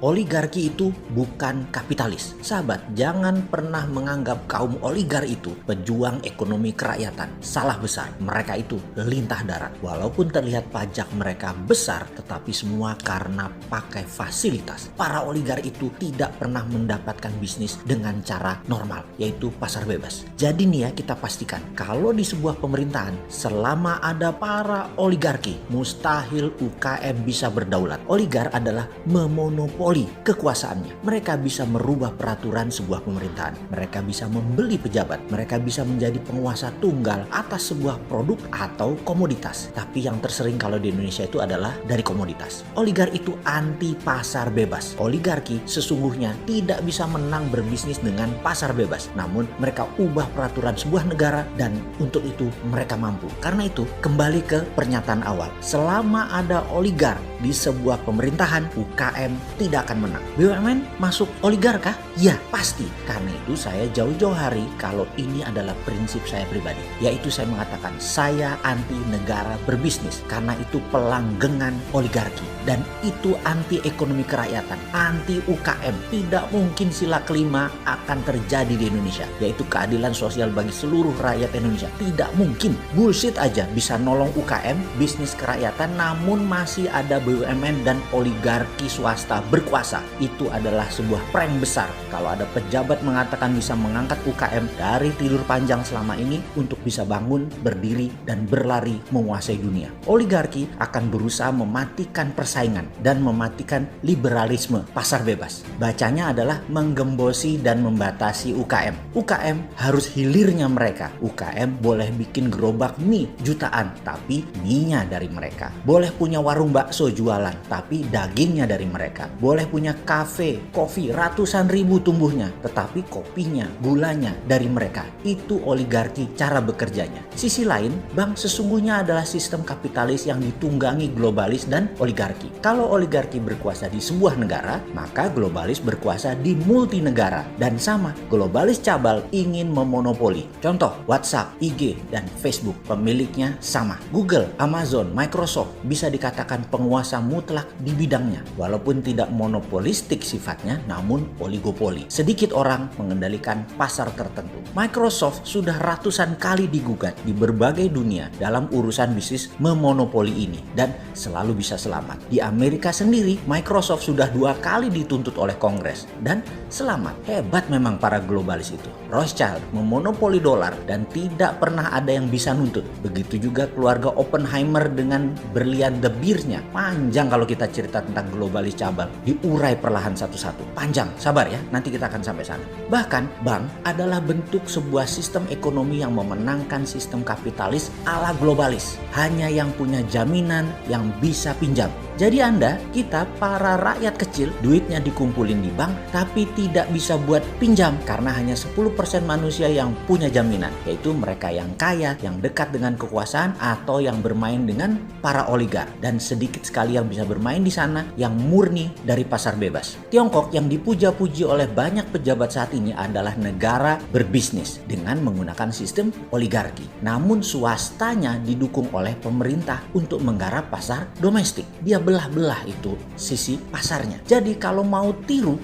oligarki itu bukan kapitalis. Sahabat, jangan pernah menganggap kaum oligar itu pejuang ekonomi kerakyatan. Salah besar, mereka itu lintah darat. Walaupun terlihat pajak mereka besar, tetapi semua karena pakai fasilitas. Para oligar itu tidak pernah mendapatkan bisnis dengan cara normal, yaitu pasar bebas. Jadi nih ya, kita pastikan kalau di sebuah pemerintahan selama ada para oligarki, mustahil UKM bisa berdaulat. Oligar adalah memonopoli kekuasaannya. Mereka bisa merubah peraturan sebuah pemerintahan. Mereka bisa membeli pejabat. Mereka bisa menjadi penguasa tunggal atas sebuah produk atau komoditas. Tapi yang tersering kalau di Indonesia itu adalah dari komoditas. Oligar itu anti pasar bebas. Oligarki sesungguhnya tidak bisa menang berbisnis dengan pasar bebas. Namun mereka ubah peraturan sebuah negara dan untuk itu mereka mampu. Karena itu kembali ke pernyataan awal. Selama ada oligar di sebuah pemerintahan, UKM tidak akan menang. BUMN masuk oligar kah? Ya, pasti. Karena itu saya jauh-jauh hari kalau ini adalah prinsip saya pribadi. Yaitu saya mengatakan saya anti negara berbisnis. Karena itu pelanggengan oligarki. Dan itu anti ekonomi kerakyatan, anti UKM. Tidak mungkin sila kelima akan terjadi di Indonesia. Yaitu keadilan sosial bagi seluruh rakyat Indonesia. Tidak mungkin. Bullshit aja bisa nolong UKM, bisnis kerakyatan, namun masih ada BUMN dan oligarki swasta berkuasa. Itu adalah sebuah prank besar kalau ada pejabat mengatakan bisa mengangkat UKM dari tidur panjang selama ini untuk bisa bangun, berdiri, dan berlari menguasai dunia. Oligarki akan berusaha mematikan persaingan dan mematikan liberalisme pasar bebas. Bacanya adalah menggembosi dan membatasi UKM. UKM harus hilirnya mereka. UKM boleh bikin gerobak mie jutaan, tapi mie-nya dari mereka. Boleh punya warung bakso jualan, tapi dagingnya dari mereka. Boleh punya kafe, kopi ratusan ribu tumbuhnya, tetapi kopinya, gulanya dari mereka. Itu oligarki cara bekerjanya. Sisi lain, bank sesungguhnya adalah sistem kapitalis yang ditunggangi globalis dan oligarki. Kalau oligarki berkuasa di sebuah negara, maka globalis berkuasa di multi negara. Dan sama, globalis cabal ingin memonopoli. Contoh, WhatsApp, IG, dan Facebook. Pemiliknya sama. Google, Amazon, Microsoft bisa dikatakan penguasa mutlak di bidangnya. Walaupun tidak monopolistik sifatnya, namun oligopoli. Sedikit orang mengendalikan pasar tertentu. Microsoft sudah ratusan kali digugat di berbagai dunia dalam urusan bisnis memonopoli ini dan selalu bisa selamat. Di Amerika sendiri, Microsoft sudah 2 kali dituntut oleh Kongres dan selamat. Hebat memang para globalis itu. Rothschild memonopoli dolar dan tidak pernah ada yang bisa nuntut. Begitu juga keluarga Oppenheimer dengan berlian The Beer-nya. Panjang kalau kita cerita tentang globalis cabal. Diurai perlahan satu-satu. Panjang, sabar ya, nanti kita akan sampai sana. Bahkan, bank adalah bentuk sebuah sistem ekonomi yang memenangkan sistem kapitalis ala globalis. Hanya yang punya jaminan yang bisa pinjam. Jadi Anda, kita para rakyat kecil, duitnya dikumpulin di bank, tapi tidak bisa buat pinjam karena hanya 10% manusia yang punya jaminan, yaitu mereka yang kaya, yang dekat dengan kekuasaan, atau yang bermain dengan para oligar. Dan sedikit sekali yang bisa bermain di sana yang murni dari pasar bebas. Tiongkok yang dipuja-puji oleh banyak pejabat saat ini adalah negara berbisnis dengan menggunakan sistem oligarki. Namun swastanya didukung oleh pemerintah untuk menggarap pasar domestik. Dia belah-belah itu sisi pasarnya. Jadi kalau mau tiru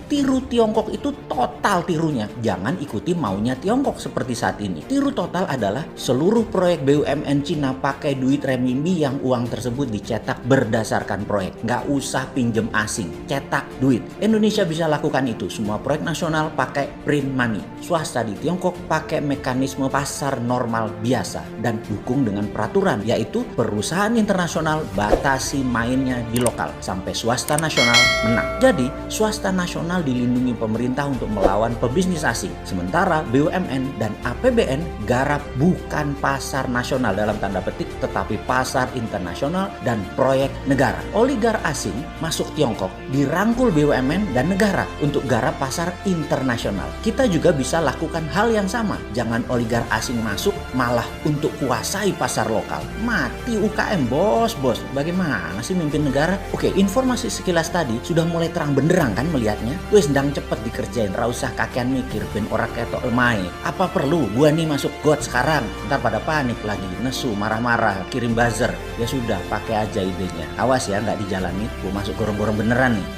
Tiongkok itu total tirunya. Jangan ikuti maunya Tiongkok seperti saat ini. Tiru total adalah seluruh proyek BUMN Cina pakai duit renminbi yang uang tersebut dicetak berdasarkan proyek. Nggak usah pinjem asing, cetak duit. Indonesia bisa lakukan itu. Semua proyek nasional pakai print money. Swasta di Tiongkok pakai mekanisme pasar normal biasa dan dukung dengan peraturan, yaitu perusahaan internasional batasi mainnya di lokal sampai swasta nasional menang. Jadi swasta nasional dilindungi pemerintah untuk melawan pebisnis asing. Sementara BUMN dan APBN garap bukan pasar nasional dalam tanda petik, tetapi pasar internasional dan proyek negara. Oligar asing masuk Tiongkok, dirangkul BUMN dan negara untuk garap pasar internasional. Kita juga bisa lakukan hal yang sama. Jangan oligar asing masuk malah untuk kuasai pasar lokal. Mati UKM bos. Bagaimana sih mimpin negara? Oke, informasi sekilas tadi sudah mulai terang benderang kan melihatnya. Wes ndang cepet dikerjain, ra usah kakean mikir ben ora ketok lemai. Apa perlu gua nih masuk got sekarang? Ntar pada panik lagi, nesu, marah-marah, kirim buzzer. Ya sudah, pakai aja idenya. Awas ya nggak dijalani, gua masuk gorong-gorong beneran nih.